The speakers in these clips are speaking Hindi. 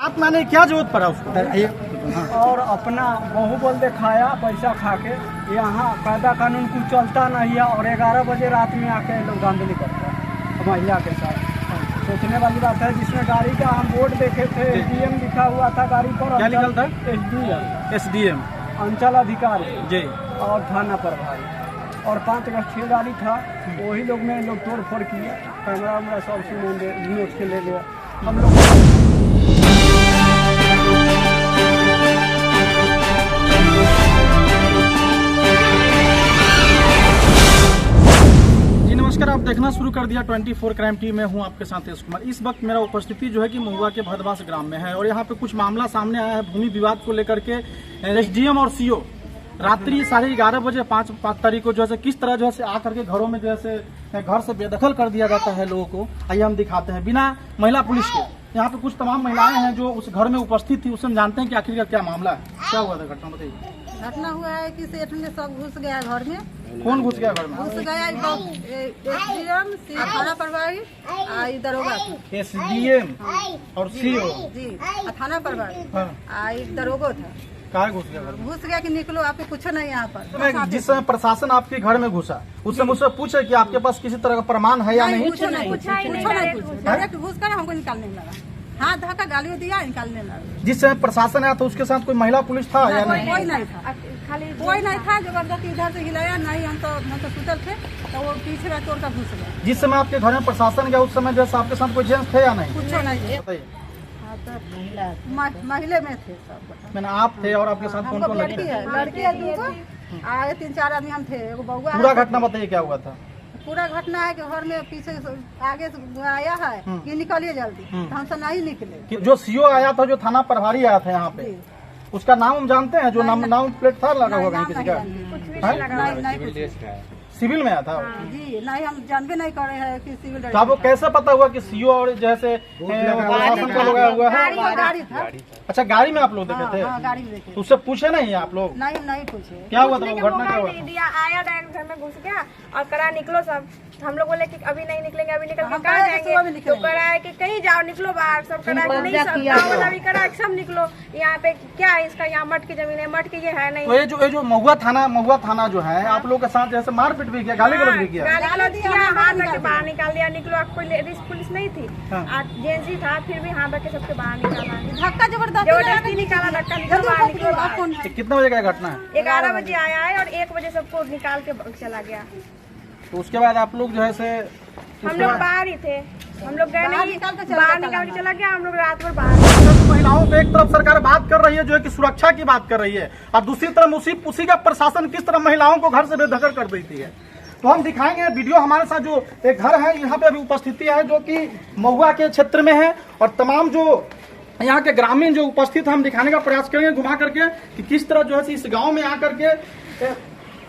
आत्मा ने क्या जरूरत पड़ा उसको? और अपना बाहुबल दिखाया पैसा खा के। यहाँ कायदा कानून कुछ चलता नहीं है और 11 बजे रात में आके लोग धांधली करते हैं महिला के साथ। सोचने वाली बात है। जिसमें गाड़ी का हम बोर्ड देखे थे, एसडीएम लिखा हुआ था गाड़ी पर। क्या लिखा था? एसडीएम अंचल अधिकारी जी और थाना प्रभारी और 5 का 6 गाड़ी था। वही लोग में लोग तोड़ फोड़ किए, कैमरा वैमरा सब सुने नोट के ले लिया हम लोग। नमस्कार, आप देखना शुरू कर दिया 24 क्राइम टीम में हूं आपके साथ तेज कुमार। इस वक्त मेरा उपस्थिति जो है कि महुआ के भदवास ग्राम में है और यहाँ पे कुछ मामला सामने आया है भूमि विवाद को लेकर के। एसडीएम और सीओ रात्रि 11:30 बजे 5 तारीख को जो है किस तरह जो है आकर के घरों में जो है घर से बेदखल कर दिया जाता है लोगों को। आइए हम दिखाते हैं बिना महिला पुलिस के। यहाँ पे कुछ तमाम महिलाएं हैं जो उस घर में उपस्थित थी, उससे हम जानते हैं कि आखिर का क्या मामला है, क्या हुआ था। घटना बताइए। घटना हुआ है कि सेठ में सब घुस गया घर में। कौन घुस गया घर में? घुस गया एसडीएम थाना प्रभारी दरोगा एसडीएम और सीओ जी थाना प्रभारी दरोगा था। कहाँ घुस गया? घुस गया कि निकलो, आपको कुछ नहीं यहाँ पर। जिस समय प्रशासन आपके घर में घुसा उस समय मुझसे पूछे कि आपके पास किसी तरह का प्रमाण है या नहीं? कुछ नहीं डायरेक्ट घुस कर हमको निकालने लगा, हाथ धक्का गालियों दिया, निकालने लगा। जिस समय प्रशासन आया था उसके साथ कोई महिला पुलिस था या नहीं? कोई नहीं था, कोई नहीं था। जबरदस्ती इधर से हिलाया नहीं, हम तो सुतल थे तो वो पीछे में तोड़ कर घुस गया। जिस समय आपके घर में प्रशासन गया उस समय जैसे आपके साथ कोई जेंट्स थे या नहीं? कुछ नहीं, महिला में थे सब। मैंने आप थे और आपके साथ कौन कौन लड़की है 2 आए 3-4 आदमी हम थे। एगो बउआ। पूरा घटना बताइए क्या हुआ था? पूरा घटना है कि घर में पीछे आगे से आया है कि निकलिए जल्दी, तो हमसे नहीं निकले। जो सीओ आया था, जो थाना प्रभारी आया था यहाँ पे, उसका नाम हम जानते हैं? जो नाम प्लेट था लगा हुआ कहीं किसी का? सिविल में आया था जी? नहीं, हम जानबे नहीं कर रहे हैं कि सिविल। तो आपको कैसे पता हुआ कि सीओ और जैसे प्रशासन को लगाया हुआ है? गाड़ी था। अच्छा, गाड़ी में आप लोग देखे थे? गाड़ी में देखे। उससे पूछे नहीं आप लोग? नहीं पूछे। क्या हुआ था? घटना क्या हुआ था? आया डायरेक्ट घर में घुस गया और करा निकलो सब। हम लोग बोले कि अभी नहीं निकलेंगे, अभी निकल के कहाँ जाएंगे? तो करा है कि कहीं जाओ, निकलो बाहर। सब करा नहीं, सब अभी करा सब निकलो। यहाँ पे क्या है, इसका यहाँ मठ की जमीन है, मठ की ये है नहीं। तो ये जो महुआ थाना जो है आप लोग के साथ जैसे मारपीट भी किया, गाली गलौज भी किया? हाथ रख के बाहर निकाल दिया। निकलो, कोई लेडीज पुलिस नहीं थी, जेंट्स ही था, फिर भी हाथ रख के सबके बाहर निकाला। धक्का जबरदस्ती निकाला, धक्का निकलो। कितने बजे का घटना है? 11 बजे आया है और 1 बजे सबको निकाल के चला गया। तो उसके बाद आप लोग जो है से हम लोग बाहर ही थे, हम लोग गए नहीं, बाहर निकाल के चला गया। हम लोग रात भर बाहर। महिलाओं पे एक तरफ सरकार बात कर रही है जो है कि सुरक्षा की बात कर रही है और दूसरी तरफ उसी का प्रशासन किस तरह महिलाओं को घर से बेदखल कर देती है। तो हम दिखाएंगे वीडियो। हमारे साथ जो एक घर है यहाँ पे अभी उपस्थिति है जो कि महुआ के क्षेत्र में है और तमाम जो यहाँ के ग्रामीण जो उपस्थित है हम दिखाने का प्रयास करेंगे घुमा करके कि किस तरह जो है इस गाँव में आकर के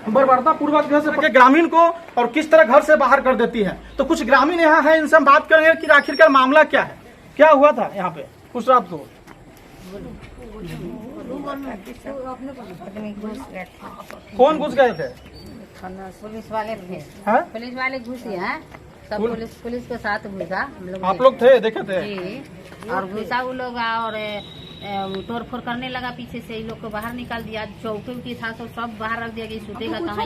बर्बरता पूर्वक जो है ग्रामीण को और किस तरह घर से बाहर कर देती है। तो कुछ ग्रामीण यहाँ है, इनसे हम बात करेंगे कि आखिरकार मामला क्या है, क्या हुआ था यहाँ पे उस रात को। कौन घुस गए थे? पुलिस वाले थे। पुलिस वाले घुसे हैं सब। पुलिस के साथ घुसा हम लोग। आप लोग थे, देखे थे? और घुसा वो लोग और तोड़ फोड़ करने लगा पीछे से। लोग को बाहर निकाल दिया। चौकी उकी था सब बाहर रख दिया कि सुतेगा कहाँ।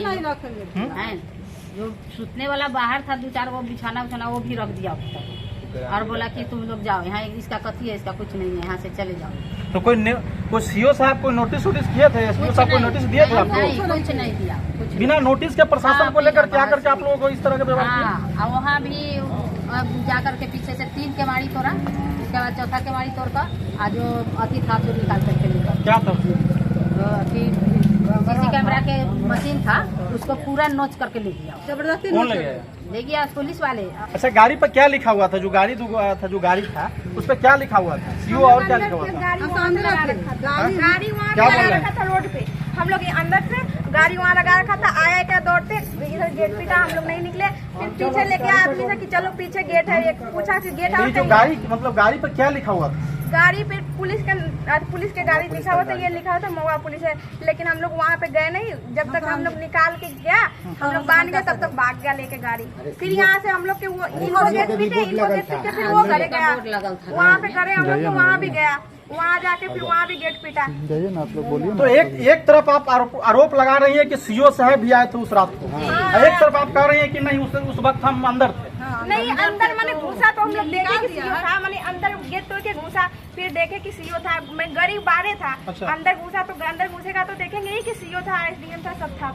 जो सुतने वाला बाहर था 2-4 वो बिछाना उछाना वो भी रख दिया और बोला कि तुम लोग जाओ, यहाँ इसका कथी है, इसका कुछ नहीं है, यहाँ से चले जाओ। तो कोई सीओ साहब कोई नोटिस किए थे? एसपीओ साहब कोई नोटिस दिए थे आपको? कुछ नहीं दिया। बिना नोटिस के प्रशासन को लेकर क्या करके आप लोगों को इस तरह का व्यवहार किया? वहाँ भी जाकर के पीछे से 3 के मारी तोड़ा, उसके बाद 4था के मारी तोड़कर आज जो अति था तो निकाल करके निकल। क्या था? सीसी कैमरा के मशीन था, उसको पूरा नोच करके ले गया। जबरदस्ती ले गया पुलिस वाले। अच्छा, गाड़ी पर क्या लिखा हुआ था? जो गाड़ी था उस पर क्या लिखा हुआ था? सीओ और क्या लिखा हुआ था? गाड़ी वहाँ लगा रखा था रोड पे। हम लोग अंदर से गाड़ी वहाँ लगा रखा था। आया क्या दौड़ते, इधर गेट पे था, हम लोग नहीं निकले। फिर पीछे लेके आया आदमी से कि चलो पीछे गेट है। एक पूछा कि गेट है। जो गाड़ी मतलब गाड़ी पर क्या लिखा हुआ था? गाड़ी पे पुलिस के गाड़ी लिखा हुआ था, ये लिखा हुआ था महुआ पुलिस है। लेकिन हम लोग वहाँ पे गए नहीं। जब तक हम लोग निकाल के गया, हम लोग बांध गए, तब तक भाग गया लेके गाड़ी। फिर यहाँ से हम लोग के वो इनको गेट पीछे फिर वो करे गया, वहाँ पे करे हम लोग, वहाँ भी गया। वहाँ जाके फिर वहाँ भी गेट पीटा। तो एक तरफ आप आरोप लगा रही है कि सीओ साहब भी आए थे उस रात को, एक तरफ आप कह रही है कि नहीं उस वक्त हम अंदर थे। नहीं, अंदर मैंने घुसा तो हम लोग देखे कि सीओ था, मैंने अंदर गेट तोड़ के घुसा, फिर देखे कि सीओ था। मैं गरीब बारे था। अच्छा। अंदर घुसा तो अंदर घुसेगा तो देखेंगे ही कि सीओ था, एसडीएम था, सब था।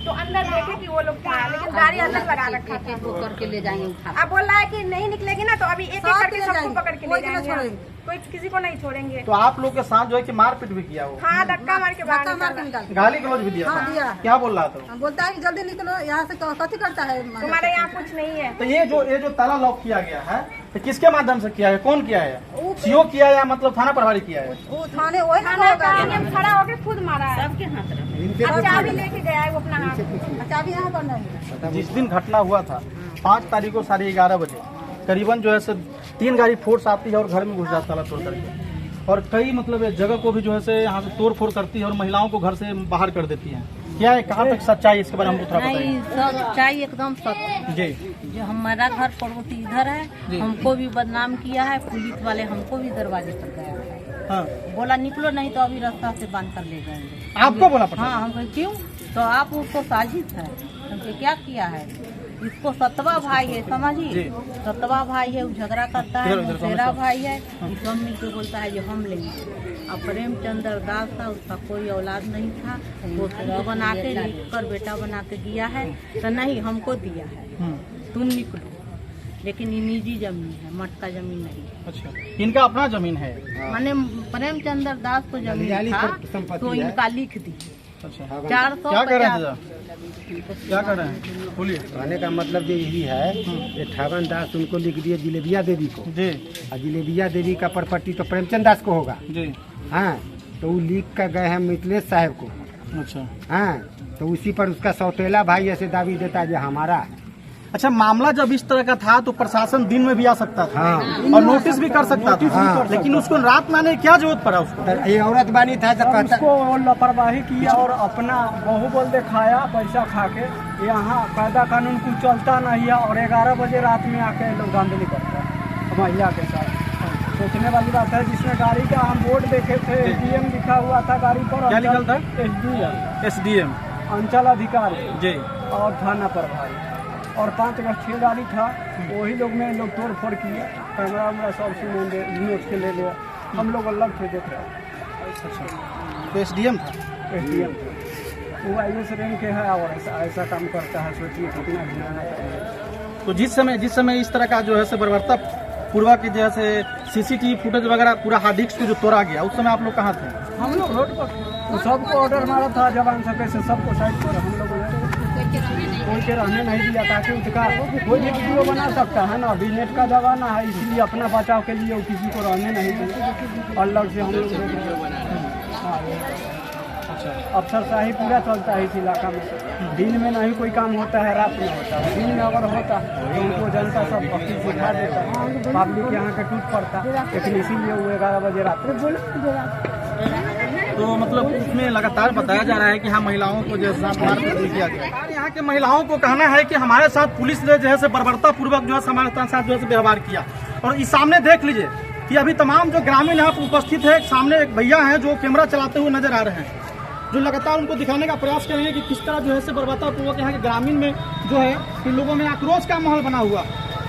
तो अंदर देखे कि वो लोग था, लेकिन गाड़ी अंदर लगा रखा था। करके ले जाएंगे उठा। अब बोल रहा है कि नहीं निकलेगी ना, तो अभी एक एक करके सबको पकड़ के ले जाएंगे, कोई किसी को नहीं छोड़ेंगे। तो आप लोग के साथ जो है कि मारपीट भी किया वो? हाँ, धक्का मार के बाहर निकाला। गाली गलौज भी दिया हाँ, था? दिया। क्या बोल रहा था? बोलता है कि जल्दी निकलो यहाँ से, कथी करता है? तुम्हारे यहाँ कुछ नहीं है। तो ये जो ताला लॉक किया गया है तो किसके माध्यम से किया है, कौन किया है? सीओ किया है या मतलब थाना प्रभारी किया है? वो थाने वही खाना खड़ा होके खुद मारा है। सबके हाथ रखा। अब चाबी लेके गया है वो अपना हाथ। चाबी यहाँ पर नहीं है। जिस दिन घटना हुआ था 5 तारीख को 11:30 बजे करीबन जो है 3 गाड़ी फोर्स आती है और घर में घुस जाता ताला तोड़ करके, और कई मतलब जगह को भी जो है यहाँ से तोड़ फोड़ करती है और महिलाओं को घर से बाहर कर देती है। क्या है, कहाँ तक सच्चाई इसके बारे में हमको थोड़ा बताइए। नहीं, सच्चाई एकदम सत्य। जी, जो हमारा घर पड़ोसी इधर है, हमको भी बदनाम किया है। पुलिस वाले हमको भी दरवाजे पर गया है, हाँ। बोला निकलो नहीं तो अभी रास्ता से बांध कर ले जाएंगे। आपको बोला पड़ा? हाँ, हम कहे क्यों? तो आप उसको साजिश है। हमसे क्या किया है? इसको सतवा भाई है, समझिए, सतवा भाई है, वो झगड़ा करता है। मेरा भाई है, इस हम मिलकर बोलता है जो हम लेंगे। अब प्रेमचंद्र दास था, उसका कोई औलाद नहीं था, वो खुद बना के लिख कर बेटा बना के दिया है। तो नहीं, हमको दिया है, तुम निकलो। लेकिन ये निजी जमीन है, मटका जमीन नहीं। अच्छा, इनका अपना जमीन है? मैंने प्रेमचंद्र दास को जमीन था तो इनका लिख दी। अच्छा, 450। क्या कर रहे हैं? क्या कर रहे हैं? बोलिए। कहने का मतलब जो यही है कि ठगन दास उनको लिख दिए जिलेबिया देवी को जी, और जिलेबिया देवी का प्रॉपर्टी तो प्रेमचंद दास को होगा। जी, हाँ, तो वो लिख कर गए हैं मिथिलेश साहब को। अच्छा, हाँ, तो उसी पर उसका सौतेला भाई ऐसे दावी देता है जो हमारा है। अच्छा, मामला जब इस तरह का था तो प्रशासन दिन में भी आ सकता था, हाँ। और नोटिस भी कर सकता था, हाँ। लेकिन उसको रात में आने की क्या जरूरत पड़ा उसको? तो ये औरत बानी था तो कहता उसको वो लापरवाही किया और अपना बाहुबल दिखाया पैसा खा के। यहाँ कायदा कानून कुछ चलता नहीं है और 11 बजे रात में आके लोग धांधली करते हैं महिला के साथ। सोचने वाली बात है। जिसमें गाड़ी का हम बोर्ड देखे थे, एसडीएम लिखा हुआ था गाड़ी पर। क्या लिखा था? एसडीएम, अंचल अधिकारी जी, और थाना प्रभारी, और 5-6 गाड़ी था। वही लोग में लोग तोड़ फोड़ किए, कैमरा वैमरा सब सुने नोट के ले लिया। हम लोग अलग थे देख रहे। अच्छा, तो एसडीएम था? एसडीएम था वो IAS रैंक के है और ऐसा काम करता है। सोचिए कितना घिनाना चाहिए। तो जिस समय इस तरह का जो है बर्बरता पूर्वक जैसे सीसीटीवी फुटेज वगैरह पूरा हार्ड डिस्क जो तोड़ा गया, उस समय आप लोग कहाँ थे? हम लोग रोड पर तो सबको ऑर्डर मारा था जवान सब से, सबको साइड पर हम लोग कोई के रहने नहीं दिया, ताकि उसका कोई भी वीडियो बना सकता है ना। अभी नेट का जमाना है, इसलिए अपना बचाव के लिए वो किसी को रहने नहीं दिया। अलग से हम लोग अफसर शाही पूरा चलता है इस इलाका में। दिन में नहीं कोई काम होता है, रात में होता है। दिन में अगर होता तो उनको जनता सब अपनी सिखा देता है, पब्लिक यहाँ के टूट पड़ता। लेकिन इसीलिए वो 11 बजे रात में तो मतलब उसमें लगातार बताया जा रहा है कि हाँ, महिलाओं को जैसे मारपीट किया गया। यहाँ के महिलाओं को कहना है कि हमारे साथ पुलिस ने जो है बर्बरता पूर्वक जो है हमारे साथ जो है व्यवहार किया। और इस सामने देख लीजिए कि अभी तमाम जो ग्रामीण यहाँ पर उपस्थित है, सामने एक भैया हैं जो कैमरा चलाते हुए नजर आ रहे हैं, जो लगातार उनको दिखाने का प्रयास करेंगे कि किस तरह जो है बर्बरता पूर्वक यहाँ के ग्रामीण में जो है इन लोगों में आक्रोश का माहौल बना हुआ।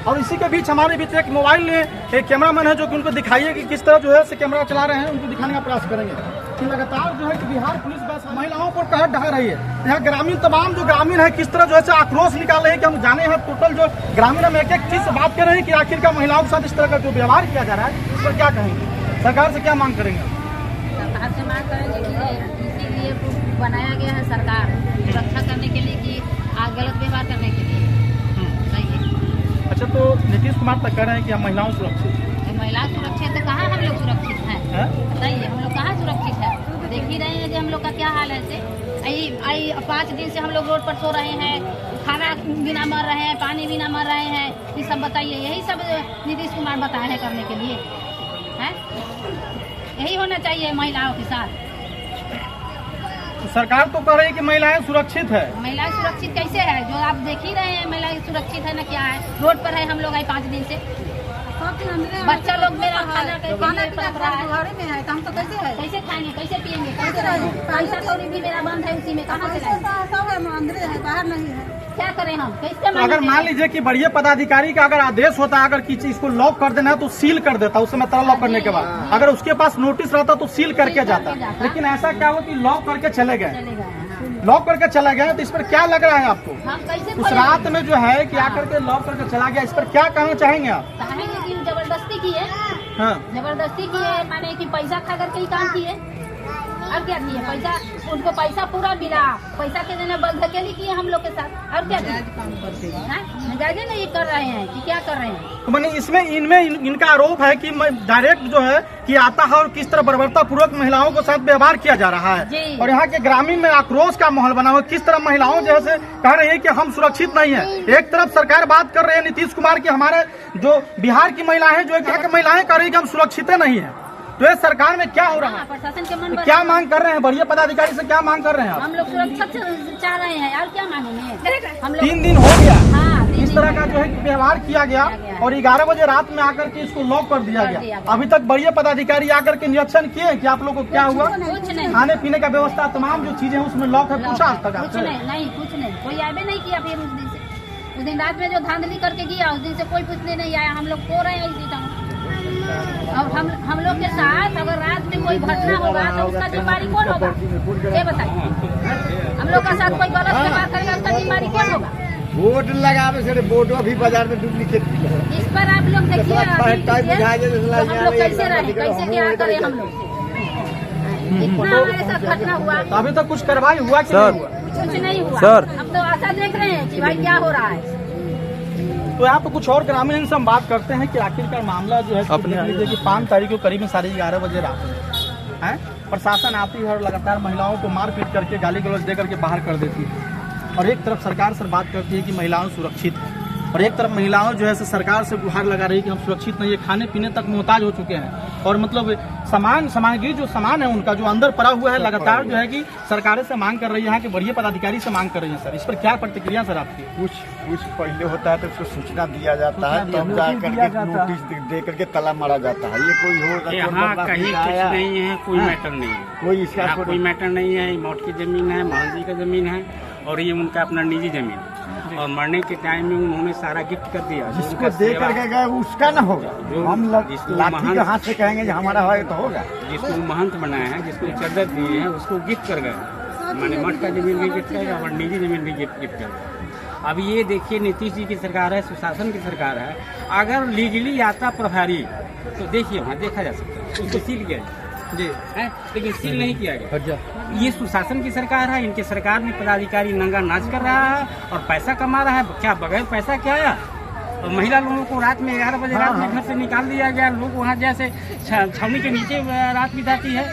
और इसी के बीच हमारे बीच एक मोबाइल में एक कैमरामैन है जो कि उनको दिखाइए कि किस तरह जो है कैमरा चला रहे हैं, उनको दिखाने का प्रयास करेंगे कि लगातार जो है कि बिहार पुलिस बस महिलाओं पर कहर ढहा रही है। यहाँ ग्रामीण तमाम जो ग्रामीण है किस तरह जो है आक्रोश निकाल रहे हैं कि हम जाने हैं टोटल जो ग्रामीण हम एक चीज से बात कर रहे हैं कि आखिरकार महिलाओं के साथ इस तरह का जो व्यवहार किया जा रहा है, उस पर क्या कहेंगे? सरकार से क्या मांग करेंगे? सरकार से मांग करेंगे कि इसीलिए बनाया गया है सरकार सुरक्षा करने के लिए कि गलत व्यवहार करने के लिए। अच्छा, तो नीतीश कुमार तक कह रहे हैं कि हम महिलाओं सुरक्षित हैं। महिला सुरक्षित है, कहाँ हम लोग सुरक्षित हैं? बताइए, हम लोग कहाँ सुरक्षित है? देख ही रहे हैं जो हम लोग का क्या हाल है। से 5 दिन से हम लोग रोड पर सो रहे हैं, खाना बिना मर रहे हैं, पानी बिना मर रहे हैं। ये सब बताइए, यही सब नीतीश कुमार बताए हैं करने के लिए है? यही होना चाहिए महिलाओं के साथ। सरकार तो कह रही है कि महिलाएं सुरक्षित है। महिलाएं सुरक्षित कैसे है? जो आप देख ही रहे हैं, महिलाएं सुरक्षित है ना? क्या है? रोड पर है हम लोग 5 दिन से। बच्चा लोग मेरा खाना खाना पीना घरे में है तो हम तो कैसे है कैसे खाएंगे, कैसे पिएंगे, कैसे रहेंगे? पैसा कौड़ी भी मेरा बंद है, उसी में कहाँ से लाएंगे? सब है अंदर है बाहर नहीं है। क्या करें हम, कैसे तो अगर मान लीजिए कि बढ़िया पदाधिकारी का अगर आदेश होता है, अगर किसी चीज को लॉक कर देना है तो सील कर देता, उस समय तरह लॉक करने के बाद अगर उसके पास नोटिस रहता तो सील करके जाता, लेकिन ऐसा क्या हुआ कि लॉक करके चले गए, चलेगा? लॉक करके चले गए। तो इस पर क्या लग रहा है आपको? हम कैसे उस रात में जो है कि आकर के लॉक करके चला गया, इस पर क्या कहना चाहेंगे आप? कहेंगे कि जबरदस्ती की है, हाँ, जबरदस्ती की है, माने कि पैसा खा करके ही काम किए। और क्या किए? पैसा, उनको पैसा पूरा मिला, पैसा के देने बल धकेली किए हम लोग के साथ। और क्या नाजायज नहीं कर रहे हैं कि क्या कर रहे हैं? तो मैंने इसमें इनका आरोप है कि डायरेक्ट जो है कि आता है और किस तरह बर्बरता पूर्वक महिलाओं के साथ व्यवहार किया जा रहा है, जी। और यहाँ के ग्रामीण में आक्रोश का माहौल बना हुआ, किस तरह महिलाओं जैसे कह रही है कि हम सुरक्षित नहीं है। एक तरफ सरकार बात कर रही है नीतीश कुमार की, हमारे जो बिहार की महिलाएं, जो यहाँ की महिलाएं कह रही है कि हम सुरक्षित नहीं है। तो ये सरकार में क्या हो रहा है? प्रशासन के मन तो क्या मांग कर रहे हैं? बढ़िया पदाधिकारी से क्या मांग कर रहे हैं आप? हम लोग सुरक्षा चाह रहे हैं, और क्या मांगेंगे हम लोग? 3 दिन हो गया हाँ, इस तरह का जो है कि व्यवहार किया गया और 11 बजे रात में आकर के इसको लॉक कर दिया गया। अभी तक बढ़िया पदाधिकारी आकर के निरीक्षण किए कि आप लोग को क्या हुआ, कुछ नहीं, खाने पीने का व्यवस्था, तमाम जो चीजें उसमें लॉक है, पूछा आज तक कुछ आपसे? नहीं, कुछ नहीं, कोई आवे नहीं किया। फिर उस दिन से, उस दिन रात में जो धांधली करके गया, उस दिन से कोई पूछने नहीं आया। हम लोग सो रहे हैं इसी टाइम। अब हम लोग के साथ अगर रात में कोई घटना होगा तो उसका जिम्मेदारी कौन होगा, ये बताइए। हम लोग का साथ कोई गलत व्यवहार करेगा, उसका जिम्मेदारी कौन होगा? बोर्ड लगावे से बोर्डो अभी बाजार में डुप्लीकेट इस पर आप लोग देखिए, हम लोग कैसे रहे, कैसे क्या करें हम लोग। इतना हमारे साथ घटना हुआ, तो अभी तक कुछ कार्रवाई हुआ कि नहीं हुआ? कुछ नहीं हुआ सर। हम तो आशा देख रहे हैं कि भाई क्या हो रहा है। तो यहाँ पे कुछ और ग्रामीण से हम बात करते हैं कि आखिरकार मामला जो है, देख लीजिए कि 5 तारीख को करीब 11:30 बजे रात में है प्रशासन आती है और लगातार महिलाओं को मारपीट करके, गाली गलौज दे करके बाहर कर देती है। और एक तरफ सरकार से बात करती है कि महिलाओं सुरक्षित है, और एक तरफ महिलाओं जो है सरकार से गुहार लगा रही है कि हम सुरक्षित नहीं है, खाने पीने तक मोहताज हो चुके हैं। और मतलब सामग्री जो सामान है उनका जो अंदर पड़ा हुआ है, लगातार जो है कि सरकारें से मांग कर रही है, यहाँ के बढ़िया पदाधिकारी से मांग कर रही है। सर, इस पर क्या प्रतिक्रिया सर आपकी? कुछ पहले होता है तो उसको सूचना दिया जाता है, तब जा करके नोटिस दे करके ताला मारा जाता है। ये कोई हो यहाँ कहीं कुछ नहीं है, कोई मैटर नहीं है, कोई इसका यहाँ कोई मैटर नहीं है। मौत की जमीन है, महल जी का जमीन है, और ये उनका अपना निजी जमीन है। और मरने के टाइम में उन्होंने सारा गिफ्ट कर दिया। जिसको दे करके गए उसका ना होगा, हम लाठी के हाथ से कहेंगे जो हमारा है तो होगा। जिसको महंत बनाया है, जिसको चद्दर दिए हैं, उसको गिफ्ट कर गए। माने मठ का जमीन भी गिफ्ट करेगा और निजी जमीन भी गिफ्ट करेगा। अब ये देखिए, नीतीश जी की सरकार है, सुशासन की सरकार है। अगर लीगली आता प्रभारी तो देखिए वहाँ देखा जा सकता है, उसको सील किया जी है, लेकिन सील नहीं किया गया। ये सुशासन की सरकार है, इनके सरकार में पदाधिकारी नंगा नाच कर रहा है और पैसा कमा रहा है। क्या बगैर पैसा क्या आया? और महिला लोगों को रात में 11 बजे रात में घर से निकाल दिया गया। लोग वहाँ जैसे छावनी के नीचे रात बिताती है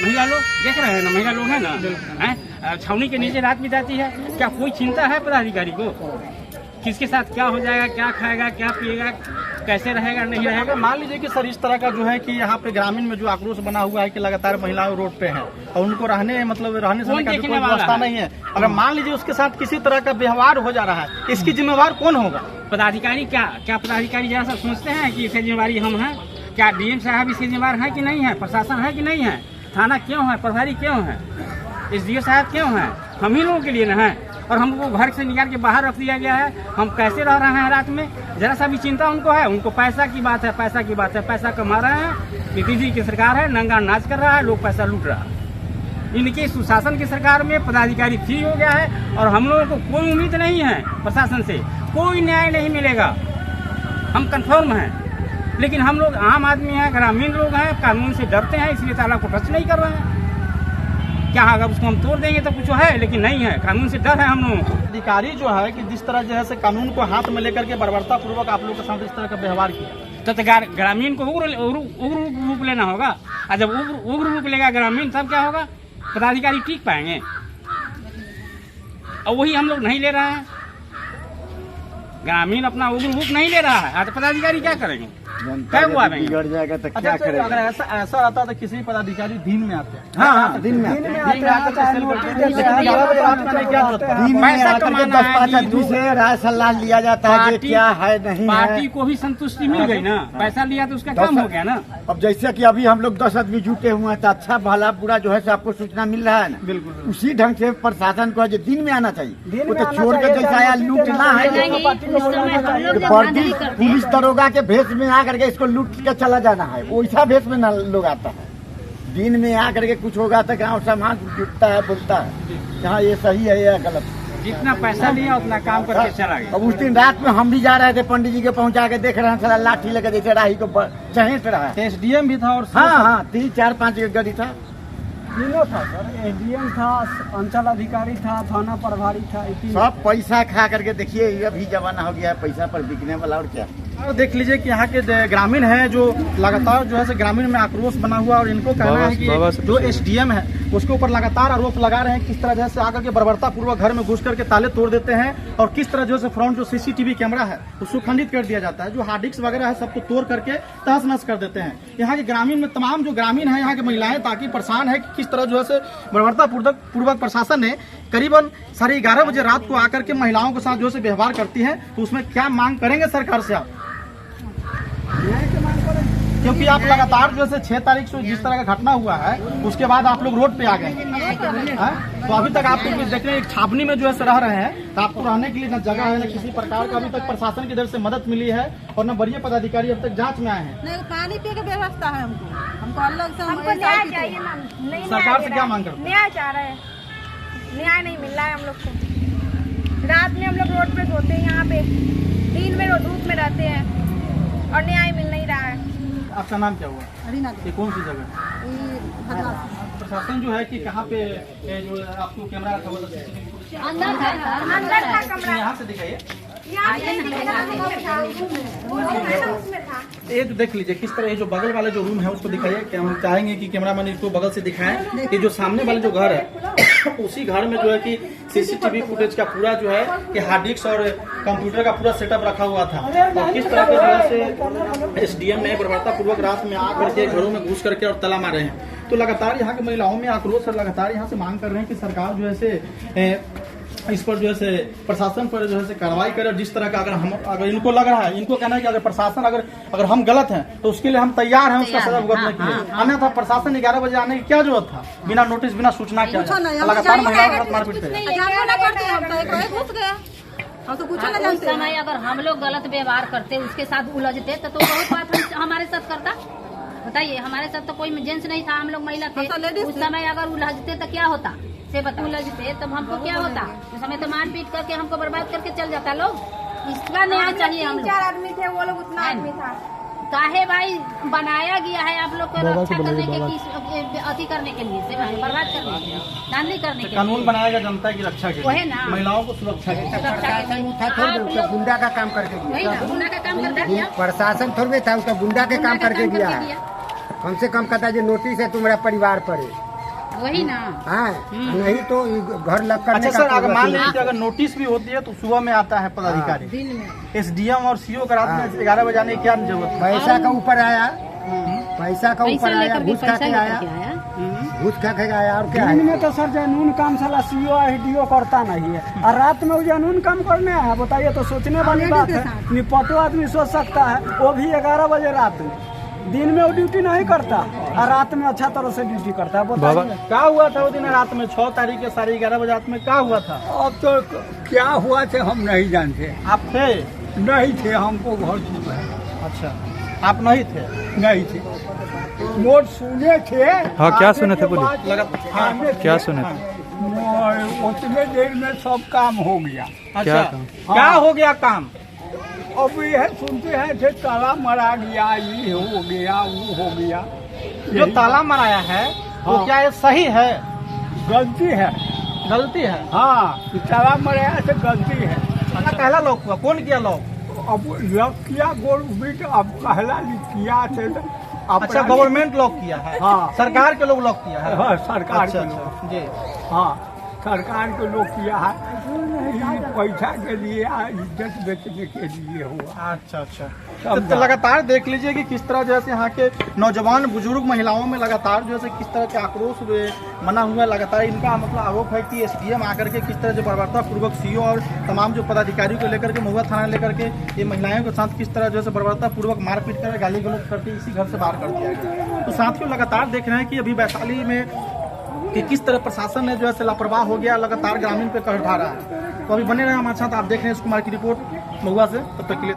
महिला लोग, देख रहे हैं ना, महिला लोग है ना, छावनी के नीचे रात बिताती है। क्या कोई चिंता है पदाधिकारी को? किसके साथ क्या हो जाएगा, क्या खाएगा, क्या पिएगा, कैसे रहेगा, नहीं रहेगा? मान लीजिए कि सर इस तरह का जो है कि यहाँ पे ग्रामीण में जो आक्रोश बना हुआ है कि लगातार महिलाएं रोड पे हैं और उनको रहने सहने का कोई व्यवस्था नहीं है। अगर मान लीजिए उसके साथ किसी तरह का व्यवहार हो जा रहा है, इसकी जिम्मेवार कौन होगा? पदाधिकारी। क्या पदाधिकारी जरा सा सोचते हैं कि इसकी जिम्मेवारी हम हैं? क्या डीएम साहब इसकी जिम्मेवार है कि नहीं है? प्रशासन है कि नहीं है? थाना क्यों है? प्रभारी क्यों है? एसडीओ साहब क्यों है? हम ही लोगों के लिए न है। और हमको घर से निकाल के बाहर रख दिया गया है। हम कैसे रह रहे हैं रात में? जरा सा भी चिंता उनको है? उनको पैसा की बात है, पैसा की बात है, पैसा कमा रहे हैं। नीतीश जी की सरकार है, नंगा नाच कर रहा है, लोग पैसा लूट रहा है। इनकी सुशासन की सरकार में पदाधिकारी फ्री हो गया है और हम लोगों को कोई उम्मीद नहीं है प्रशासन से, कोई न्याय नहीं मिलेगा। हम कंफर्म हैं, लेकिन हम लोग आम आदमी हैं, ग्रामीण लोग हैं, कानून से डरते हैं, इसलिए ताला को टच नहीं कर रहे हैं। क्या अगर उसको हम तोड़ देंगे तो कुछ है, लेकिन नहीं है, कानून से डर है हम लोगों को। अधिकारी जो है कि जिस तरह जो है से कानून को हाथ में लेकर के बर्बरता पूर्वक आप लोगों के साथ इस तरह का व्यवहार किया, तो ग्रामीण को उग्र रूप लेना होगा। और जब उग्र रूप लेगा ग्रामीण, तब क्या होगा? पदाधिकारी टिक पाएंगे? और वही हम लोग नहीं ले रहे हैं। ग्रामीण अपना उग्र रूप नहीं ले रहा है, तो पदाधिकारी क्या करेंगे? जनता क्या हुआ जब भाई? बिगड़ जाएगा तो क्या अच्छा, अगर करेगा? ऐसा रहता तो किसी पदाधिकारी दिन में आते हैं। हाँ दिन में दिन में आते आते हैं, चाहे नोटिस देते हैं, 11 बजे रात में आने की क्या जरूरत है? दिन में पैसा आकर के कमाना 10-5 है, आदमी से राय सलाह लिया जाता है कि पार्टी- क्या है नहीं पार्टी है। को भी संतुष्टि मिल गई ना, पैसा लिया तो उसका काम हो गया ना। अब जैसे कि अभी हम लोग 10 आदमी जुटे हुए हैं तो अच्छा भला बुरा जो है से आपको सूचना मिल रहा है ना। बिल्कुल। उसी ढंग से प्रशासन को जो दिन में आना चाहिए, दिन वो में तो आना छोड़ के चाहिए, जैसा आया चाहे लूट नोटिस ना देना है चाहिए, नहीं, पार्टी को उस समय बोलना हम चाहिए। लोग कि जब पार्टी धांधली करते पुलिस हैं, दरोगा के भेष में आकर के इसको लूट के चला जाना है, वैसा भेष में ना लोग आता है। दिन में आकर के कुछ होगा तो गाँव समाज जुटता है, बोलता है यहाँ ये सही है या गलत है। जितना पैसा लिया उतना काम करके चला गया। अब उस दिन रात में हम भी जा रहे थे, पंडित जी के पहुंचा के देख रहे हैं साला लाठी लगे जैसे राही को चहेट रहा है। एसडीएम भी था और हाँ 3-4-5 गाड़ी था। तीनों था सर, एसडीएम था, अंचल अधिकारी था, थाना प्रभारी था, ये तीनों। सब पैसा खा करके देखिए ये अभी जमाना हो गया है पैसा पर बिकने वाला, और क्या। और देख लीजिए कि यहाँ के ग्रामीण हैं जो लगातार जो है से ग्रामीण में आक्रोश बना हुआ, और इनको कहना है कि जो एसडीएम है उसके ऊपर लगातार आरोप लगा रहे हैं, किस तरह जैसे आकर के बर्बरता पूर्वक घर में घुस करके ताले तोड़ देते हैं, और किस तरह जो है फ्रंट जो सीसीटीवी कैमरा है उसको खंडित कर दिया जाता है, जो हार्ड डिस्क वगैरह है सबको तोड़ करके तहस नहस कर देते हैं। यहाँ के ग्रामीण में तमाम जो ग्रामीण है, यहाँ की महिलाएं ताकि परेशान है कि किस तरह जो है बर्बरता पूर्वक प्रशासन ने करीबन 11:30 बजे रात को आकर के महिलाओं के साथ जो है व्यवहार करती है। तो उसमें क्या मांग करेंगे सरकार से आप? क्योंकि आप लगातार जो है 6 तारीख से जिस तरह का घटना हुआ है उसके बाद आप लोग रोड पे आ गए हैं, तो अभी तक आप लोग देख रहे हैं एक छावनी में जो है रह रहे हैं, तो आपको रहने के लिए न जगह है न किसी प्रकार का अभी तक प्रशासन की तरफ से मदद मिली है, और न वरीय पदाधिकारी अब तक जांच में आए हैं। नहीं, पानी पी के व्यवस्था है हमको अलग से हमको न्याय चाहिए ना, नहीं सरकार से न्याय क्या दे मांग रहा करते है। न्याय चाह रहे हैं, न्याय नहीं मिल रहा है हम लोग को। रात में हम लोग रोड पे सोते हैं, यहाँ पे दिन में धूप में रहते हैं और न्याय मिल नहीं रहा है। आपका नाम क्या हुआ? अरीना ये कौन सी जगह? ये भगवान प्रशासन जो है कि कहाँ पे जो आपको कैमरा रखा हुआ था? अंदर था सर, अंदर था कमरा, यहाँ से दिखाइए। यहाँ पे नहीं था, उसमें था। एक देख लीजिए किस तरह ये जो बगल वाले जो रूम है उसको दिखाइए, कि हम चाहेंगे कि कैमरामैन इसको बगल से दिखाएं कि जो सामने वाले जो घर है उसी घर में जो है कि सीसीटीवी फुटेज का पूरा जो है कि हार्ड डिस्क और कंप्यूटर का पूरा सेटअप रखा हुआ था, और किस तरह के जो है से एसडीएम ने बर्बरता पूर्वक रात में आकर के घरों में घुस करके और ताला मारे हैं। तो लगातार यहाँ की महिलाओं में आक्रोश और लगातार यहाँ से मांग कर रहे हैं कि सरकार जो है से इस पर जो है प्रशासन पर जो है कार्रवाई करे। जिस तरह का अगर इनको लग रहा है, इनको कहना है कि अगर प्रशासन अगर हम गलत हैं तो उसके लिए हम तैयार हैं उसका सजा भुगतने के लिए। अन्यथा प्रशासन 11 बजे आने की क्या जरूरत था, बिना नोटिस बिना सूचना क्या लगातार महिलाओं के साथ मारपीट करे। हम तो कुछ हाँ, नहीं उस जानते। समय अगर हम लोग गलत व्यवहार करते उसके साथ उलझते तो बहुत बात हमारे साथ करता। बताइए, हमारे साथ तो कोई जेंट्स नहीं था, हम लोग महिला थे। हम तो ladies उस थे। समय अगर उलझते तो क्या होता से बता, उलझते तब हमको क्या होता? उस समय तो मारपीट करके हमको बर्बाद करके चल जाता लोग। इसका न्याय चाहिए हम 3-4 लोग। आदमी थे, वो लोग उतना आदमी था। काहे भाई बनाया गया है आप लोग को रक्षा करने के अति करने के लिए, से बर्बाद करने के लिए, धांधली करने के लिए। कानून बनाया गया जनता की रक्षा के वही लिए, ना। महिलाओं को सुरक्षा के लिए। सुरक्षा के लिए। आप लोग गुंडा का काम करके वही दिया, ना, गुंडा का काम करता क्या? प्रशासन थोड़े था, उसका गुंडा के काम गुंडा का करके दिया है। दिया। कम से कम कहता है जो नोटिस है तुम्हारा परिवार पर है, वही ना। हाँ नहीं तो घर लग करने अच्छा का सर, अगर कोई मान वसूल- लीजिए अगर नोटिस भी होती है तो सुबह में आता है पदाधिकारी, दिन में एसडीएम और सीओ का रात में 11 बजे आने की क्या जरूरत है? पैसा का ऊपर आया, पैसा का पैसा ऊपर आया, लेकर के घूस खा पैसा के लेकर आया, के आया। घूस खा के आया, और क्या दिन है? में तो सर जनून काम साला सीओ एसडीओ करता नहीं है, और रात में वो जनून काम करने आया, बताइए तो सोचने वाली बात है। निपटो आदमी सोच सकता है, वो भी 11 बजे रात में। दिन में वो ड्यूटी नहीं करता और रात में अच्छा तरह से ड्यूटी करता है। बताइए क्या हुआ था वो दिन रात में 6 तारीख के 11:30 बजे रात में क्या हुआ था? अब तो क्या हुआ थे हम नहीं जानते, आप थे? नहीं थे, हमको घर छूटा है, अच्छा, आप नहीं थे? नहीं थे, मोट सुने थे। हाँ, क्या आगे सुने के थे बोलिए? बाद हाँ, आगे क्या थे। सुने थे? और उतने देर में सब काम हो गया। अच्छा, काम? क्या हो गया काम? अब यह सुनते हैं थे ताला मरा गया, ये हो गया, वो हो गया। जो ताला मराया है वो हाँ। क्या ये सही है, गलती है, गलती है? हाँ ताला मराया से गलती है। अच्छा, पहला लॉक हुआ, कौन किया लॉक? अब लॉक किया गवर्नमेंट, अब पहला किया थे तो अच्छा, गवर्नमेंट लॉक किया है? हाँ। सरकार के लोग लॉक किया है? हाँ, सरकार अच्छा, के लोग। अच्छा, जी। हाँ सरकार के लोग किया है पैसा के लिए इज्जत बेचने के लिए हुआ। अच्छा अच्छा। तो लगातार देख लीजिए कि किस तरह जैसे यहाँ के नौजवान बुजुर्ग महिलाओं में लगातार जो है किस तरह के आक्रोश मना हुआ है। लगातार इनका मतलब आरोप है कि एसडीएम आकर के किस तरह से बर्बरतापूर्वक सीओ और तमाम जो पदाधिकारियों को लेकर के महुआ थाना लेकर के ये महिलाओं के साथ किस तरह जो है बर्बरतापूर्वक मारपीट कर गाली गलौज करके इसी घर से बाहर कर दिया गया। तो साथियों लगातार देख रहे हैं कि अभी वैशाली में कि किस तरह प्रशासन ने जो है लापरवाह हो गया, लगातार ग्रामीण पे कहर ढा रहा है। तो अभी बने रहे हमारे साथ, आप देख रहे हैं इस कुमार की रिपोर्ट महुआ से। तब तक के लिए